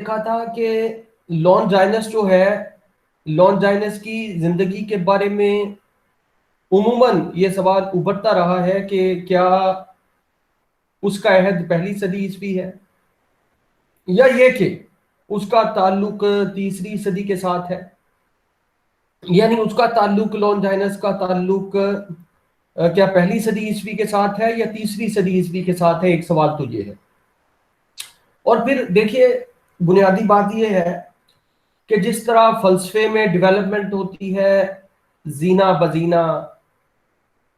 دیکھا تھا کہ لون جائنس جو ہے، لون جائنس کی زندگی کے بارے میں عموماً یہ سوال ابھرتا رہا ہے کہ کیا اس کا عہد پہلی صدی عیسوی ہے، یا یہ کہ اس کا تعلق تیسری صدی کے ساتھ ہے، یعنی اس کا تعلق لون جائنس کا تعلق کیا پہلی صدی عیسوی کے ساتھ ہے یا تیسری صدی عیسوی کے ساتھ ہے۔ ایک سوال تو یہ ہے، اور پھر دیکھیے بنیادی بات یہ ہے کہ جس طرح فلسفے میں ڈیولپمنٹ ہوتی ہے زینہ بزینہ،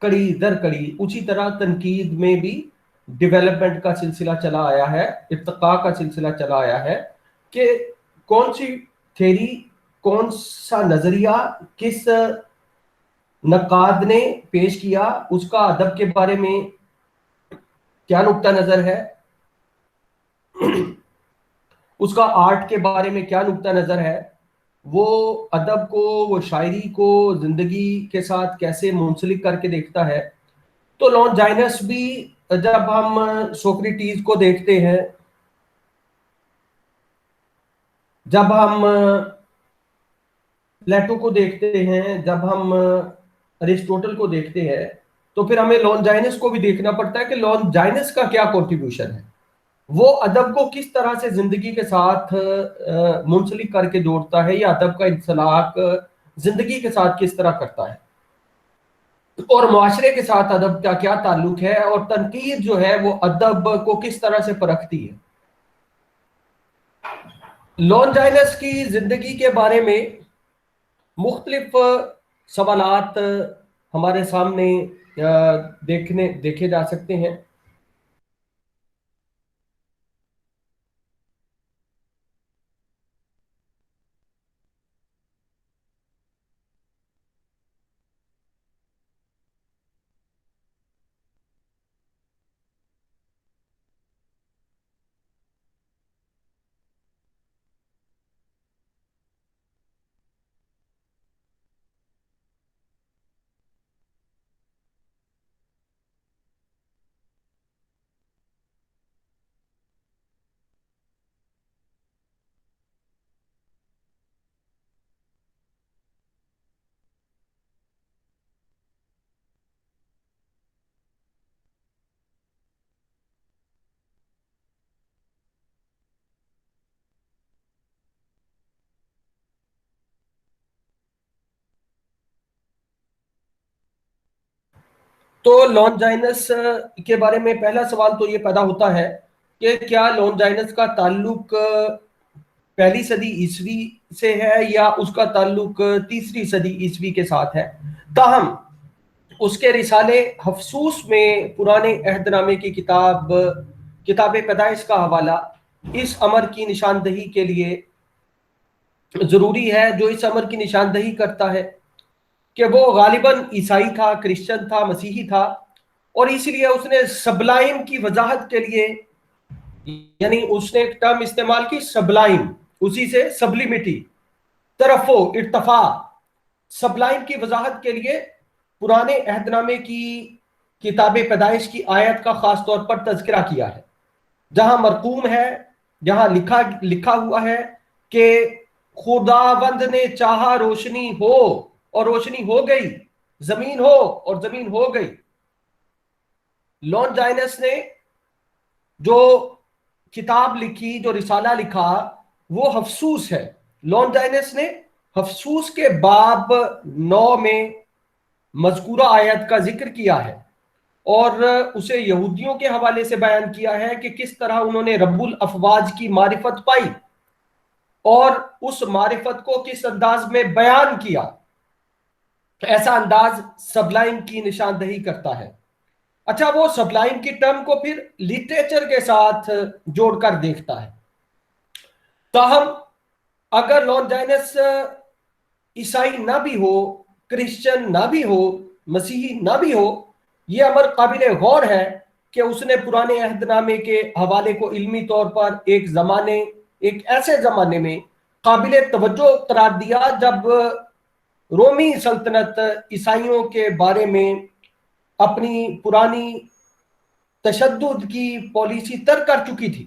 کڑی در کڑی، اسی طرح تنقید میں بھی ڈیولپمنٹ کا سلسلہ چلا آیا ہے، ارتقاء کا سلسلہ چلا آیا ہے کہ کون سی تھیری، کون سا نظریہ کس نقاد نے پیش کیا، اس کا ادب کے بارے میں کیا نقطہ نظر ہے، اس کا آرٹ کے بارے میں کیا نقطہ نظر ہے، وہ ادب کو، وہ شاعری کو زندگی کے ساتھ کیسے منسلک کر کے دیکھتا ہے۔ تو لون جائنس بھی، جب ہم سوکریٹیز کو دیکھتے ہیں، جب ہم پلیٹو کو دیکھتے ہیں، جب ہم ارسطوٹل کو دیکھتے ہیں، تو پھر ہمیں لون جائنس کو بھی دیکھنا پڑتا ہے کہ لون جائنس کا کیا کنٹریبیوشن ہے، وہ ادب کو کس طرح سے زندگی کے ساتھ منسلک کر کے جوڑتا ہے، یا ادب کا انسلاک زندگی کے ساتھ کس طرح کرتا ہے، اور معاشرے کے ساتھ ادب کا کیا تعلق ہے، اور تنقید جو ہے وہ ادب کو کس طرح سے پرکھتی ہے۔ لون جائنس کی زندگی کے بارے میں مختلف سوالات ہمارے سامنے دیکھے جا سکتے ہیں۔ تو لون جائنس کے بارے میں پہلا سوال تو یہ پیدا ہوتا ہے کہ کیا لون جائنس کا تعلق پہلی صدی عیسوی سے ہے یا اس کا تعلق تیسری صدی عیسوی کے ساتھ ہے۔ تاہم اس کے رسالے حفصوص میں پرانے عہد نامے کی کتاب پیدائش کا حوالہ اس امر کی نشاندہی کے لیے ضروری ہے، جو اس امر کی نشاندہی کرتا ہے کہ وہ غالباً عیسائی تھا، کرسچن تھا، مسیحی تھا، اور اس لیے اس نے سبلائم کی وضاحت کے لیے، یعنی اس نے ایک ٹرم استعمال کی سبلائم، اسی سے سبلیمٹی، ترفع، ارتفاع، سبلائم کی وضاحت کے لیے پرانے عہد نامے کی کتاب پیدائش کی آیت کا خاص طور پر تذکرہ کیا ہے، جہاں مرقوم ہے، جہاں لکھا ہوا ہے کہ خداوند نے چاہا روشنی ہو اور روشنی ہو گئی، زمین ہو اور زمین ہو گئی۔ لون جائنس نے جو کتاب لکھی، جو رسالہ لکھا، وہ حفصوص ہے۔ لون جائنس نے حفصوص کے باب 9 میں مذکورہ آیت کا ذکر کیا ہے، اور اسے یہودیوں کے حوالے سے بیان کیا ہے کہ کس طرح انہوں نے رب الافواج کی معرفت پائی اور اس معرفت کو کس انداز میں بیان کیا۔ ایسا انداز سبلائم کی نشاندہی کرتا ہے۔ اچھا، وہ سبلائم کی ٹرم کو پھر لٹریچر کے ساتھ جوڑ کر دیکھتا ہے۔ تاہم اگر لون جائنس عیسائی نہ بھی ہو، کرسچن نہ بھی ہو، مسیحی نہ بھی ہو، یہ امر قابل غور ہے کہ اس نے پرانے عہد نامے کے حوالے کو علمی طور پر ایک ایسے زمانے میں قابل توجہ قرار دیا جب رومی سلطنت عیسائیوں کے بارے میں اپنی پرانی تشدد کی پالیسی ترک کر چکی تھی۔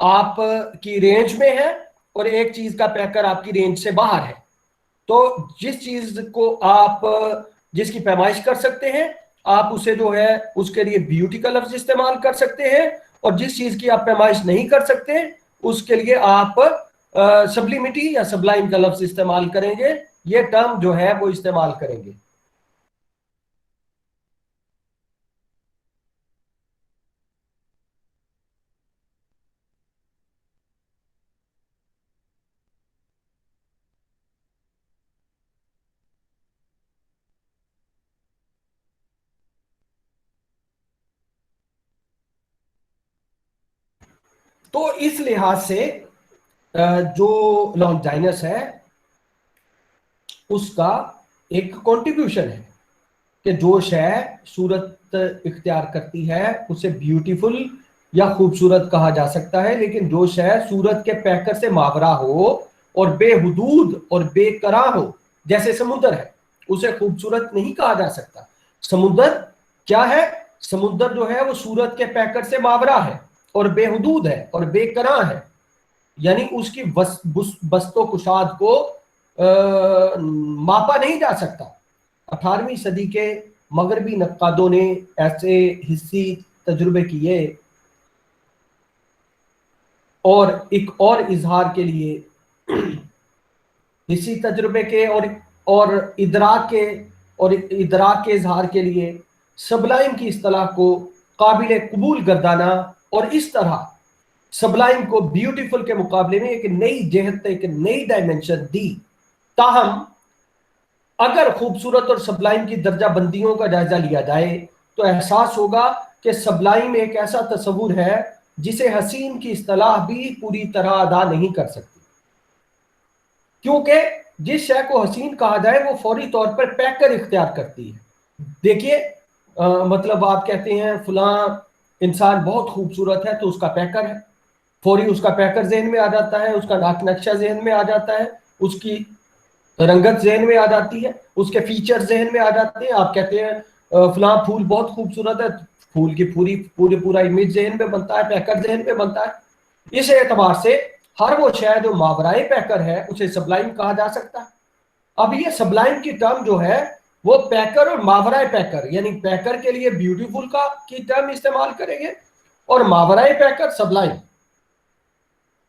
آپ کی رینج میں ہے اور ایک چیز کا پیکر آپ کی رینج سے باہر ہے. تو جس چیز کو آپ جس کی پیمائش کر سکتے ہیں آپ اسے جو ہے اس کے لیے بیوٹی کا لفظ استعمال کر سکتے ہیں, اور جس چیز کی آپ پیمائش نہیں کر سکتے اس کے لیے آپ سبلیمٹی یا سبلائم کا لفظ استعمال کریں گے. یہ ٹرم جو ہے وہ استعمال کریں گے. تو اس لحاظ سے جو لانجائنس ہے اس کا ایک کنٹریبیوشن ہے کہ جو شے صورت اختیار کرتی ہے اسے بیوٹیفل یا خوبصورت کہا جا سکتا ہے, لیکن جو شے صورت کے پیکر سے ماورا ہو اور بے حدود اور بے قرار ہو, جیسے سمندر ہے, اسے خوبصورت نہیں کہا جا سکتا. سمندر کیا ہے؟ سمندر جو ہے وہ صورت کے پیکر سے ماورا ہے اور بے حدود ہے اور بے قرار ہے, یعنی اس کی بست و کشاد کو ماپا نہیں جا سکتا. 18ویں صدی کے مغربی نقادوں نے ایسے حسی تجربے کیے اور ایک اور اظہار کے لیے حسی تجربے کے اور ادراک کے اظہار کے لیے سبلائم کی اصطلاح کو قابل قبول گردانا اور اس طرح سبلائم کو بیوٹیفل کے مقابلے میں ایک نئی جہت, ایک نئی ڈائمنشن دی. تاہم اگر خوبصورت اور سبلائم کی درجہ بندیوں کا جائزہ لیا جائے تو احساس ہوگا کہ سبلائم ایک ایسا تصور ہے جسے حسین کی اصطلاح بھی پوری طرح ادا نہیں کر سکتی, کیونکہ جس شے کو حسین کہا جائے وہ فوری طور پر پیکر اختیار کرتی ہے. دیکھیے مطلب آپ کہتے ہیں فلاں انسان بہت خوبصورت ہے تو اس کا پیکر ہے, فوری اس کا پیکر ذہن میں آ جاتا ہے, اس کا ناک نقشہ ذہن میں آ جاتا ہے, اس کی رنگت ذہن میں آ جاتی ہے, اس کے فیچر ذہن میں آ جاتے ہیں. آپ کہتے ہیں فلاں پھول بہت خوبصورت ہے, پھول کی پورا امیج ذہن میں بنتا ہے, پیکر ذہن میں بنتا ہے. اس اعتبار سے ہر وہ شے جو ماورائے پیکر ہے اسے سبلائم کہا جا سکتا ہے. اب یہ سبلائم کی ٹرم جو ہے وہ پیکر اور ماورائے پیکر, یعنی پیکر کے لیے بیوٹیفل کی ٹرم استعمال کریں گے اور ماورائے پیکر سبلائم,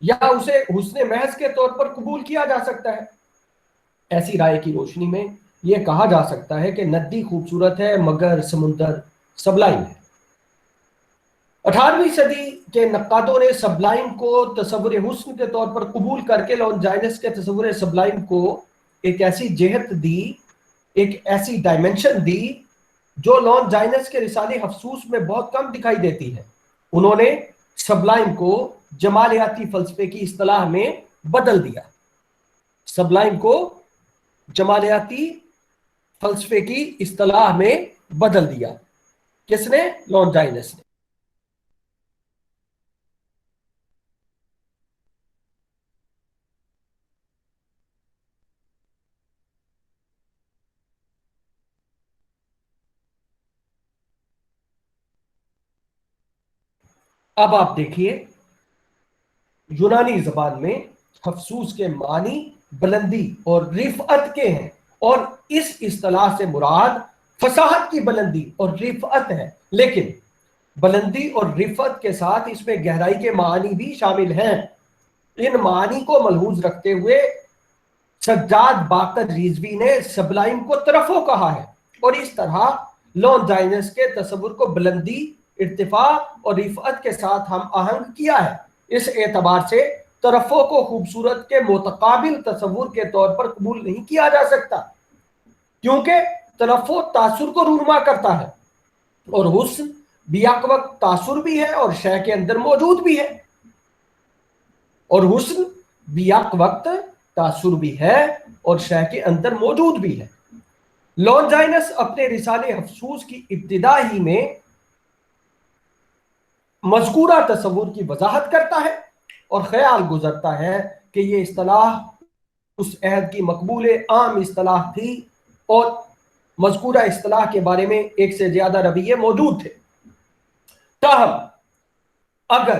یا اسے حسن محض کے طور پر قبول کیا جا سکتا ہے. ایسی رائے کی روشنی میں یہ کہا جا سکتا ہے کہ ندی خوبصورت ہے مگر سمندر سبلائم ہے. 18ویں صدی کے نقادوں نے سبلائم کو تصور حسن کے طور پر قبول کر کے لانجائنس کے تصور سبلائم کو ایک ایسی جہت دی, ایک ایسی ڈائمنشن دی جو لانجائنس کے رسالے افسوس میں بہت کم دکھائی دیتی ہے. انہوں نے سبلائم کو جمالیاتی فلسفے کی اصطلاح میں بدل دیا. سبلائم کو جمالیاتی فلسفے کی اصطلاح میں بدل دیا. کس نے؟ لانجائنس نے. اب آپ دیکھیے یونانی زبان میں افسوس کے معنی بلندی اور رفعت کے ہیں, اور اس اصطلاح سے مراد فصاحت کی بلندی اور رفعت ہے, لیکن بلندی اور رفعت کے ساتھ اس میں گہرائی کے معنی بھی شامل ہیں. ان معنی کو ملحوظ رکھتے ہوئے سجاد باقر ریزوی نے سبلائم کو ترفع کہا ہے, اور اس طرح لانجائنس کے تصور کو بلندی, ارتفاع اور رفعت کے ساتھ ہم آہنگ کیا ہے. اس اعتبار سے ترفع کو خوبصورت کے متقابل تصور کے طور پر قبول نہیں کیا جا سکتا, کیونکہ ترفع تاثر کو رونما کرتا ہے اور حسن بیک وقت تاثر بھی ہے اور شے کے اندر موجود بھی ہے, اور حسن بیک وقت تاثر بھی ہے اور شے کے اندر موجود بھی ہے. لانجائنس اپنے رسالے افسوس کی ابتدا ہی میں مذکورہ تصور کی وضاحت کرتا ہے اور خیال گزرتا ہے کہ یہ اصطلاح اس عہد کی مقبول عام اصطلاح تھی اور مذکورہ اصطلاح کے بارے میں ایک سے زیادہ رویے موجود تھے. تاہم اگر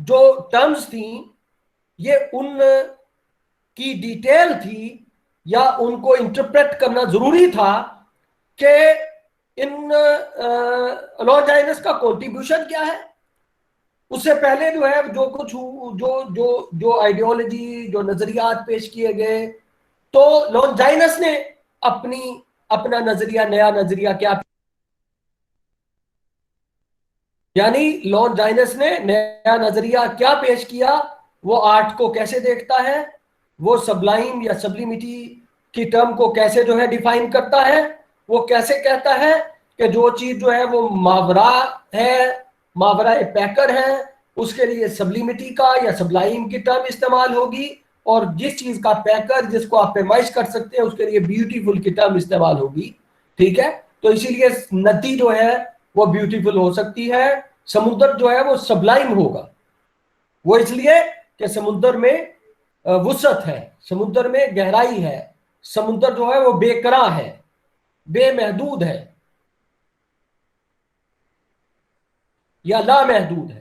جو ٹرمز تھیں یہ ان کی ڈیٹیل تھی یا ان کو انٹرپریٹ کرنا ضروری تھا کہ ان لونجائنس کا کنٹریبیوشن کیا ہے. اس سے پہلے جو ہے جو کچھ جو آئیڈیالوجی جو نظریات پیش کیے گئے تو لونجائنس نے اپنا نظریہ نیا نظریہ کیا یعنی لونجائنس نے نیا نظریہ کیا پیش کیا. وہ آرٹ کو کیسے دیکھتا ہے, وہ سبلائم یا سبلیمٹی کی ٹرم کو کیسے جو ہے ڈیفائن کرتا ہے, وہ کیسے کہتا ہے کہ جو چیز جو ہے وہ ماورا ہے, ماورا پیکر ہے, اس کے لیے سبلیمٹی کا یا سبلائم کی ٹرم استعمال ہوگی, اور جس چیز کا پیکر جس کو آپ پیمائش کر سکتے ہیں اس کے لیے بیوٹیفل کی ٹرم استعمال ہوگی. ٹھیک ہے, تو اسی لیے ندی جو ہے وہ بیوٹیفل ہو سکتی ہے, سمندر جو ہے وہ سبلائم ہوگا. وہ اس لیے کہ سمندر میں وسعت ہے, سمندر میں گہرائی ہے, سمندر جو ہے وہ بے کراں ہے, بے محدود ہے یا لامحدود ہے.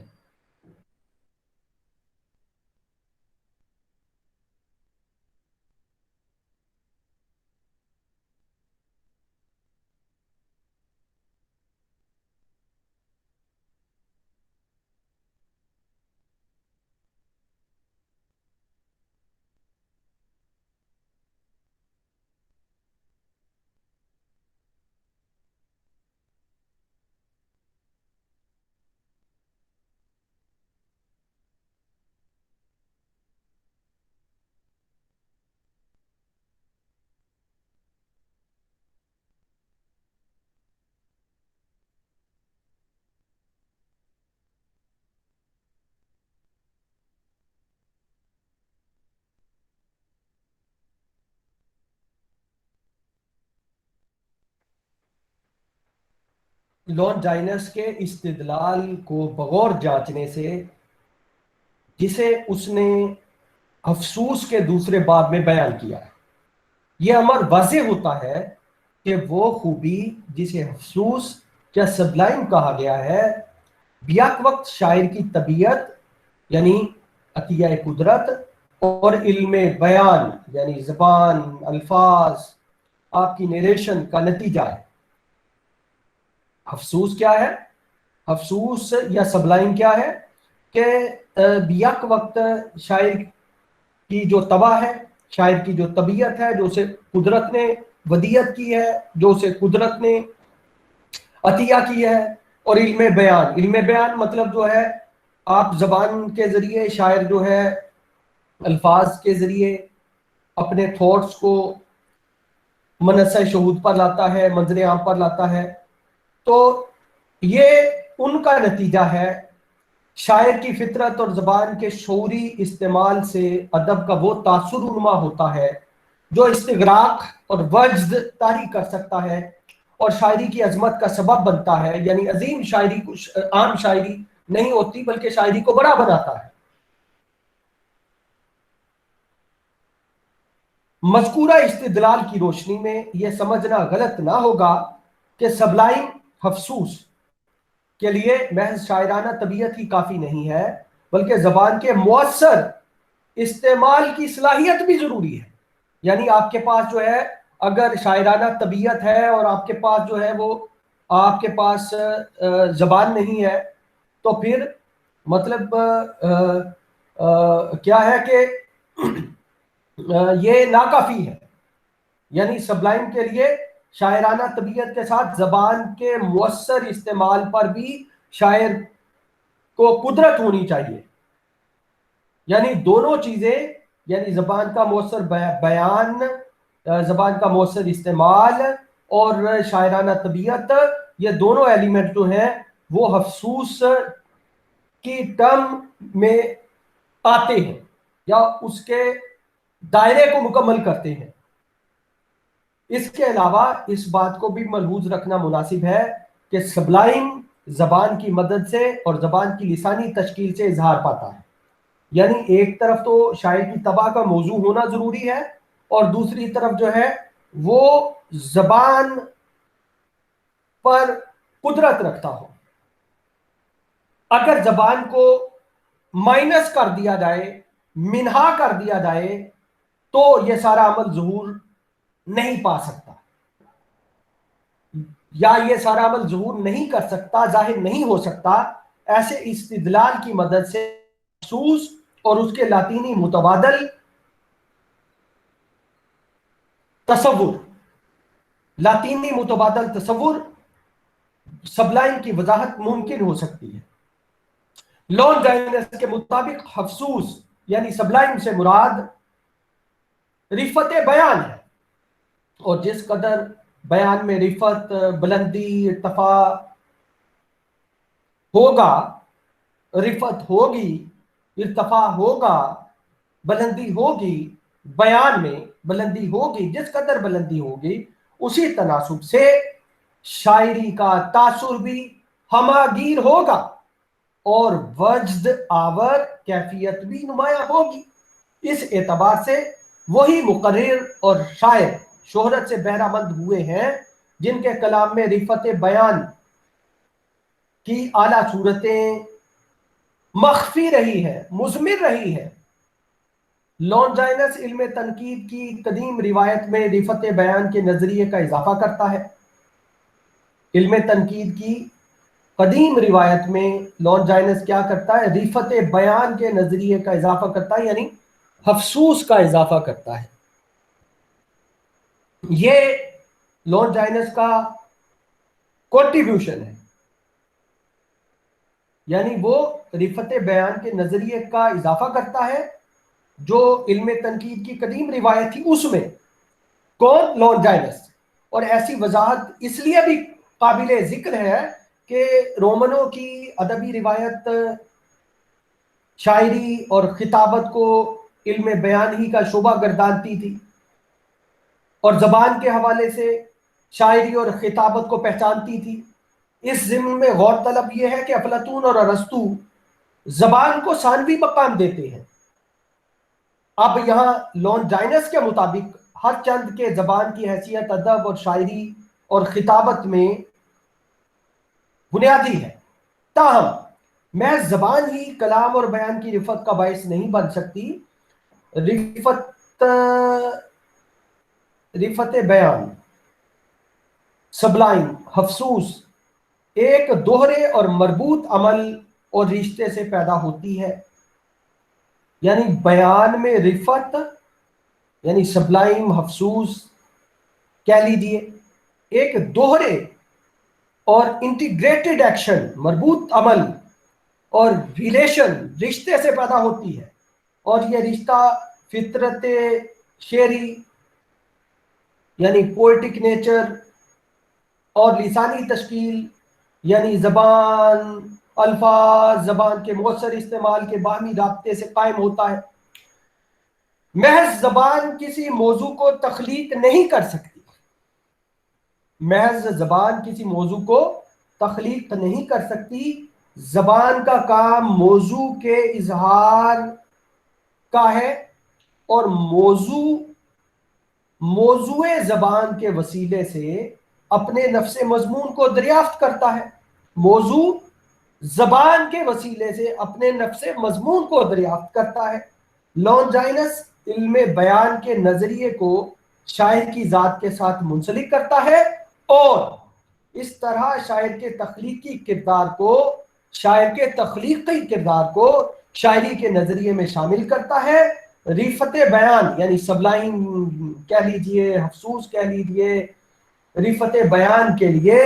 لونجائنس کے استدلال کو بغور جانچنے سے, جسے اس نے افسوس کے دوسرے باب میں بیان کیا ہے, یہ امر واضح ہوتا ہے کہ وہ خوبی جسے افسوس یا سبلائم کہا گیا ہے بیک وقت شاعر کی طبیعت یعنی عطیہ قدرت اور علم بیان یعنی زبان, الفاظ, آپ کی نیریشن کا نتیجہ ہے. افسوس کیا ہے؟ افسوس یا سبلائم کیا ہے کہ بیک وقت شاعر کی جو طبع ہے, شاعر کی جو طبیعت ہے, جو اسے قدرت نے ودیت کی ہے, جو اسے قدرت نے عطیہ کی ہے, اور علم بیان. علم بیان مطلب جو ہے آپ زبان کے ذریعے, شاعر جو ہے الفاظ کے ذریعے اپنے تھاٹس کو منصہ شہود پر لاتا ہے, منظر عام پر لاتا ہے. تو یہ ان کا نتیجہ ہے. شاعر کی فطرت اور زبان کے شعوری استعمال سے ادب کا وہ تاثر نما ہوتا ہے جو استغراق اور وجد طاری کر سکتا ہے اور شاعری کی عظمت کا سبب بنتا ہے. یعنی عظیم شاعری عام شاعری نہیں ہوتی بلکہ شاعری کو بڑا بناتا ہے. مذکورہ استدلال کی روشنی میں یہ سمجھنا غلط نہ ہوگا کہ سبلائم افسوس کے لیے محض شاعرانہ طبیعت ہی کافی نہیں ہے بلکہ زبان کے مؤثر استعمال کی صلاحیت بھی ضروری ہے. یعنی آپ کے پاس جو ہے اگر شاعرانہ طبیعت ہے اور آپ کے پاس جو ہے وہ آپ کے پاس زبان نہیں ہے تو پھر مطلب کیا ہے کہ یہ ناکافی ہے. یعنی سبلائم کے لیے شاعرانہ طبیعت کے ساتھ زبان کے مؤثر استعمال پر بھی شاعر کو قدرت ہونی چاہیے. یعنی دونوں چیزیں, یعنی زبان کا مؤثر بیان, زبان کا مؤثر استعمال اور شاعرانہ طبیعت, یہ دونوں ایلیمنٹ جو ہیں وہ افسوس کی ٹرم میں آتے ہیں یا اس کے دائرے کو مکمل کرتے ہیں. اس کے علاوہ اس بات کو بھی ملحوظ رکھنا مناسب ہے کہ سبلائم زبان کی مدد سے اور زبان کی لسانی تشکیل سے اظہار پاتا ہے. یعنی ایک طرف تو شاعر کی طبع کا موضوع ہونا ضروری ہے اور دوسری طرف جو ہے وہ زبان پر قدرت رکھتا ہو. اگر زبان کو مائنس کر دیا جائے، منہا کر دیا جائے، تو یہ سارا عمل ظہور نہیں پا سکتا، یا یہ سارا عمل ظہور نہیں کر سکتا، ظاہر نہیں ہو سکتا۔ ایسے استدلال کی مدد سے محسوس اور اس کے لاطینی متبادل تصور، لاطینی متبادل تصور سبلائم کی وضاحت ممکن ہو سکتی ہے۔ لونجائنس کے مطابق حفصوص یعنی سبلائم سے مراد رفت بیان ہے، اور جس قدر بیان میں رفت، بلندی، ارتفاع ہوگا، رفت ہوگی، ارتفاع ہوگا، بلندی ہوگی، بیان میں بلندی ہوگی، جس قدر بلندی ہوگی اسی تناسب سے شاعری کا تاثر بھی ہماگیر ہوگا اور وجد آور کیفیت بھی نمایاں ہوگی۔ اس اعتبار سے وہی مقرر اور شاعر شہرت سے بہرہ مند ہوئے ہیں جن کے کلام میں رفت بیان کی اعلیٰ صورتیں مخفی رہی ہے، مضمر رہی ہے۔ لونجائنس علم تنقید کی قدیم روایت میں رفت بیان کے نظریے کا اضافہ کرتا ہے۔ علم تنقید کی قدیم روایت میں لونجائنس کیا کرتا ہے؟ رفت بیان کے نظریے کا اضافہ کرتا ہے، یعنی حفصوص کا اضافہ کرتا ہے۔ یہ لونجائنس کا کنٹریبیوشن ہے، یعنی وہ رفت بیان کے نظریے کا اضافہ کرتا ہے جو علم تنقید کی قدیم روایت تھی اس میں۔ کون؟ لونجائنس۔ اور ایسی وضاحت اس لیے بھی قابل ذکر ہے کہ رومنوں کی ادبی روایت شاعری اور خطابت کو علم بیان ہی کا شعبہ گردانتی تھی، اور زبان کے حوالے سے شاعری اور خطابت کو پہچانتی تھی۔ اس ضمن میں غور طلب یہ ہے کہ افلاطون اور ارسطو زبان کو ثانوی مقام دیتے ہیں۔ اب یہاں لونجائنس کے مطابق ہر چند کے زبان کی حیثیت ادب اور شاعری اور خطابت میں بنیادی ہے، تاہم محض زبان ہی کلام اور بیان کی رفت کا باعث نہیں بن سکتی۔ رفت بیان، سبلائم، حفصوص ایک دوہرے اور مربوط عمل اور رشتے سے پیدا ہوتی ہے، یعنی بیان میں رفت یعنی سبلائم، حفصوص کہہ لیجیے، ایک دوہرے اور انٹیگریٹڈ ایکشن، مربوط عمل اور ریلیشن، رشتے سے پیدا ہوتی ہے، اور یہ رشتہ فطرت شعری یعنی پوئٹک نیچر اور لسانی تشکیل یعنی زبان، الفاظ، زبان کے مؤثر استعمال کے باہمی رابطے سے قائم ہوتا ہے۔ محض زبان کسی موضوع کو تخلیق نہیں کر سکتی، محض زبان کسی موضوع کو تخلیق نہیں کر سکتی۔ زبان کا کام موضوع کے اظہار کا ہے، اور موضوع زبان کے وسیلے سے اپنے نفس مضمون کو دریافت کرتا ہے۔ موضوع زبان کے وسیلے سے اپنے نفس مضمون کو دریافت کرتا ہے۔ لونجائنس علم بیان کے نظریے کو شاعر کی ذات کے ساتھ منسلک کرتا ہے، اور اس طرح شاعر کے تخلیقی کردار کو شاعری کے نظریے میں شامل کرتا ہے۔ رفت بیان یعنی سبلائم کہہ لیجئے، حفصوص کہہ لیجئے، رفت بیان کے لیے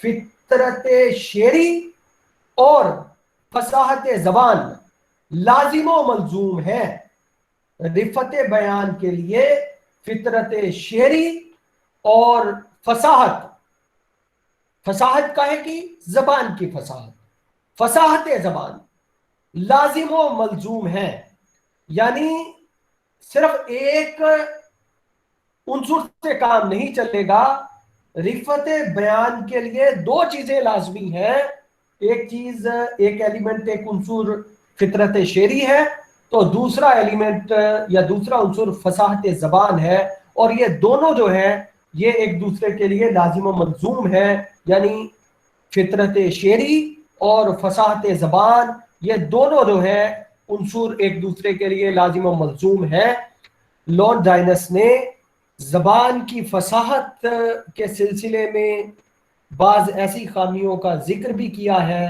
فطرت شعری اور فصاحت زبان لازم و ملزوم ہے۔ رفت بیان کے لیے فطرت شعری اور فصاحت کا ہے کہ زبان کی فصاحت زبان لازم و ملزوم ہے، یعنی صرف ایک عنصر سے کام نہیں چلے گا۔ رفت بیان کے لیے دو چیزیں لازمی ہیں، ایک ایلیمنٹ، ایک عنصر فطرت شعری ہے، تو دوسرا ایلیمنٹ یا دوسرا عنصر فصاحت زبان ہے، اور یہ دونوں جو ہیں یہ ایک دوسرے کے لیے لازم و ملزوم ہے، یعنی فطرت شعری اور فصاحت زبان یہ دونوں جو ہے عنصر ایک دوسرے کے لیے لازم و ملزوم ہے۔ لارڈ ڈائنس نے زبان کی فصاحت کے سلسلے میں بعض ایسی خامیوں کا ذکر بھی کیا ہے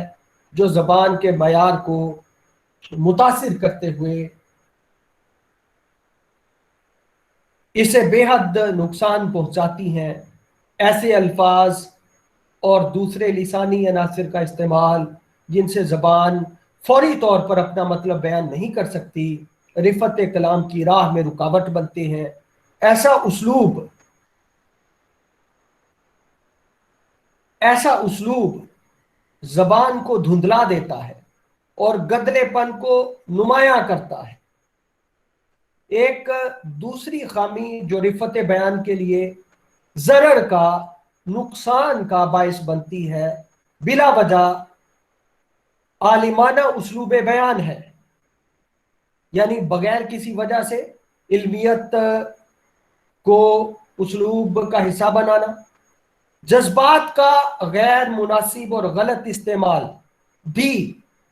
جو زبان کے معیار کو متاثر کرتے ہوئے اسے بے حد نقصان پہنچاتی ہیں۔ ایسے الفاظ اور دوسرے لسانی عناصر کا استعمال جن سے زبان فوری طور پر اپنا مطلب بیان نہیں کر سکتی، رفت کلام کی راہ میں رکاوٹ بنتے ہیں۔ ایسا اسلوب زبان کو دھندلا دیتا ہے اور گدلے پن کو نمایاں کرتا ہے۔ ایک دوسری خامی جو رفت بیان کے لیے ضرر کا، نقصان کا باعث بنتی ہے، بلا وجہ عالمانہ اسلوب بیان ہے، یعنی بغیر کسی وجہ سے علمیت کو اسلوب کا حصہ بنانا۔ جذبات کا غیر مناسب اور غلط استعمال بھی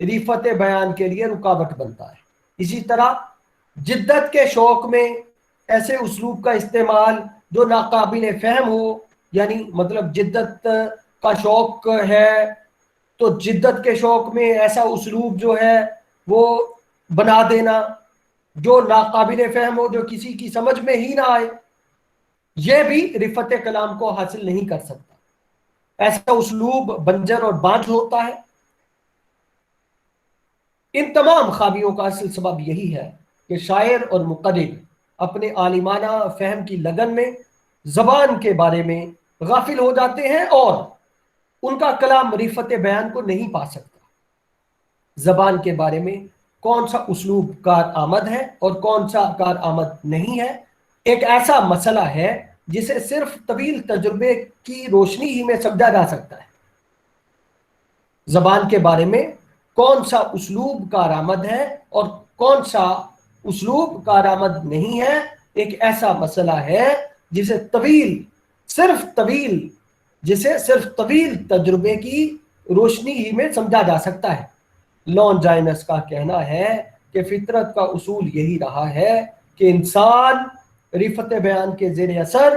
رفت بیان کے لیے رکاوٹ بنتا ہے۔ اسی طرح جدت کے شوق میں ایسے اسلوب کا استعمال جو ناقابل فہم ہو، یعنی مطلب جدت کا شوق ہے تو جدت کے شوق میں ایسا اسلوب جو ہے وہ بنا دینا جو ناقابل فہم ہو، جو کسی کی سمجھ میں ہی نہ آئے، یہ بھی رفت کلام کو حاصل نہیں کر سکتا۔ ایسا اسلوب بنجر اور بانجھ ہوتا ہے۔ ان تمام خامیوں کا اصل سبب یہی ہے کہ شاعر اور مقرر اپنے عالمانہ فہم کی لگن میں زبان کے بارے میں غافل ہو جاتے ہیں اور ان کا کلام رفت بیان کو نہیں پا سکتا۔ زبان کے بارے میں کون سا اسلوب کارآمد ہے اور کون سا کارآمد نہیں ہے ایک ایسا مسئلہ ہے جسے صرف طویل تجربے کی روشنی ہی میں سمجھا جا سکتا ہے۔ زبان کے بارے میں کون سا اسلوب کارآمد ہے اور کون سا اسلوب کارآمد نہیں ہے ایک ایسا مسئلہ ہے جسے صرف طویل تجربے کی روشنی ہی میں سمجھا جا سکتا ہے۔ لارڈ ڈائنس کا کہنا ہے کہ فطرت کا اصول یہی رہا ہے کہ انسان رفت بیان کے زیر اثر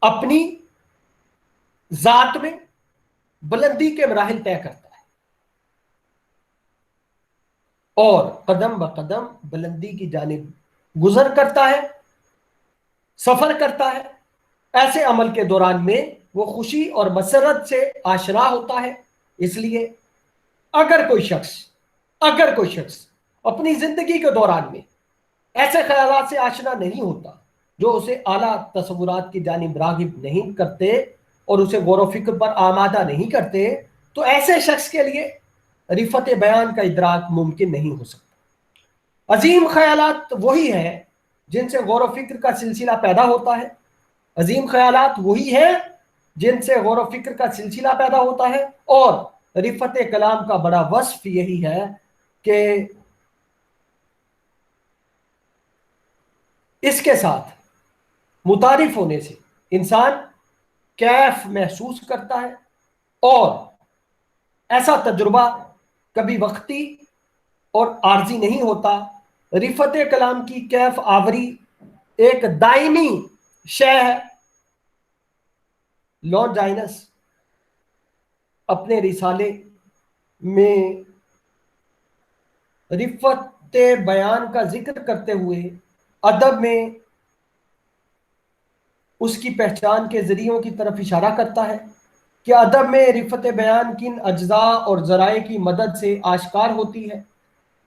اپنی ذات میں بلندی کے مراحل طے کرتا ہے اور قدم بقدم بلندی کی جانب گزر کرتا ہے، سفر کرتا ہے۔ ایسے عمل کے دوران میں وہ خوشی اور مسرت سے آشنا ہوتا ہے۔ اس لیے اگر کوئی شخص اپنی زندگی کے دوران میں ایسے خیالات سے آشنا نہیں ہوتا جو اسے اعلیٰ تصورات کی جانب راغب نہیں کرتے اور اسے غور و فکر پر آمادہ نہیں کرتے، تو ایسے شخص کے لیے رفت بیان کا ادراک ممکن نہیں ہو سکتا۔ عظیم خیالات وہی ہیں جن سے غور و فکر کا سلسلہ پیدا ہوتا ہے۔ عظیم خیالات وہی ہیں جن سے غور و فکر کا سلسلہ پیدا ہوتا ہے، اور رفت کلام کا بڑا وصف یہی ہے کہ اس کے ساتھ متعارف ہونے سے انسان کیف محسوس کرتا ہے، اور ایسا تجربہ کبھی وقتی اور عارضی نہیں ہوتا۔ رفت کلام کی کیف آوری ایک دائمی شے ہے۔ لارڈ ڈائنس اپنے رسالے میں رفت بیان کا ذکر کرتے ہوئے ادب میں اس کی پہچان کے ذریعوں کی طرف اشارہ کرتا ہے کہ ادب میں رفت بیان کن اجزاء اور ذرائع کی مدد سے آشکار ہوتی ہے۔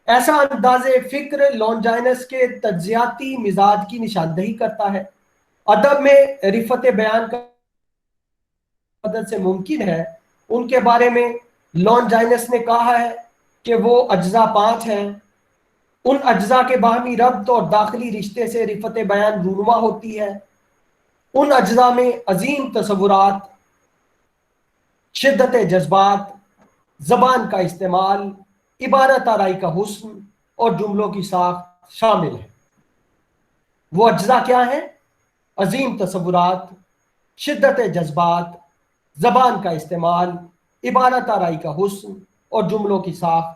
ایسا انداز فکر لارڈ ڈائنس کے تجزیاتی مزاج کی نشاندہی کرتا ہے۔ ادب میں رفت بیان کا مدد سے ممکن ہے، ان کے بارے میں لارڈ ڈائنس نے کہا ہے کہ وہ اجزاء 5 ہیں۔ ان اجزاء کے باہمی ربط اور داخلی رشتے سے رفت بیان رونما ہوتی ہے۔ ان اجزاء میں عظیم تصورات، شدت جذبات، زبان کا استعمال، عبارت آرائی کا حسن اور جملوں کی ساخت شامل ہے۔ وہ اجزاء کیا ہیں؟ عظیم تصورات، شدت جذبات، زبان کا استعمال، عبارت آرائی کا حسن اور جملوں کی ساخت۔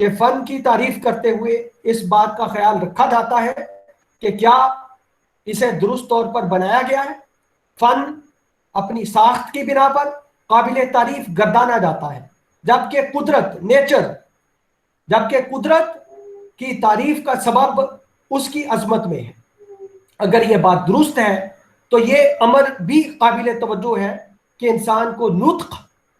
کہ فن کی تعریف کرتے ہوئے اس بات کا خیال رکھا جاتا ہے کہ کیا اسے درست طور پر بنایا گیا ہے. فن اپنی ساخت کی بنا پر قابل تعریف گردانا جاتا ہے، جبکہ قدرت کی تعریف کا سبب اس کی عظمت میں ہے. اگر یہ بات درست ہے تو یہ امر بھی قابل توجہ ہے کہ انسان کو نطق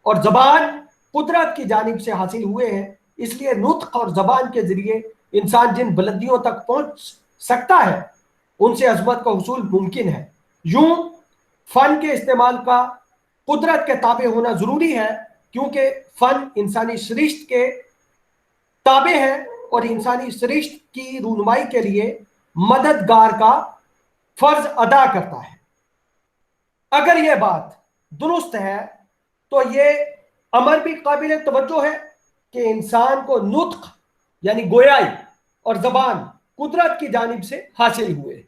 اور زبان قدرت کی جانب سے حاصل ہوئے ہیں. اس لیے نطق اور زبان کے ذریعے انسان جن بلندیوں تک پہنچ سکتا ہے ان سے عظمت کا حصول ممکن ہے. یوں فن کے استعمال کا قدرت کے تابع ہونا ضروری ہے، کیونکہ فن انسانی سرشت کے تابع ہے اور انسانی سرشت کی رونمائی کے لیے مددگار کا فرض ادا کرتا ہے. اگر یہ بات درست ہے تو یہ امر بھی قابل توجہ ہے کہ انسان کو نطق یعنی گویائی اور زبان قدرت کی جانب سے حاصل ہوئے.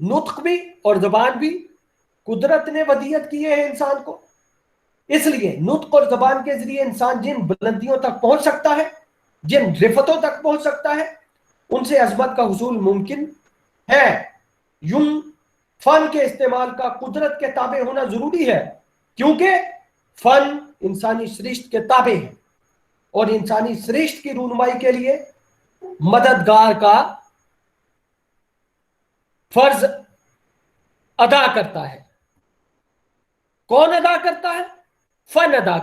نطق بھی اور زبان بھی قدرت نے ودیت کیے ہیں انسان کو. اس لیے نطق اور زبان کے ذریعے انسان جن بلندیوں تک پہنچ سکتا ہے، جن رفتوں تک پہنچ سکتا ہے، ان سے عظمت کا حصول ممکن ہے. یوں فن کے استعمال کا قدرت کے تابع ہونا ضروری ہے، کیونکہ فن انسانی سرشت کے تابع ہے اور انسانی سرشت کی رونمائی کے لیے مددگار کا فرض ادا کرتا ہے. کون ادا کرتا ہے؟ فن ادا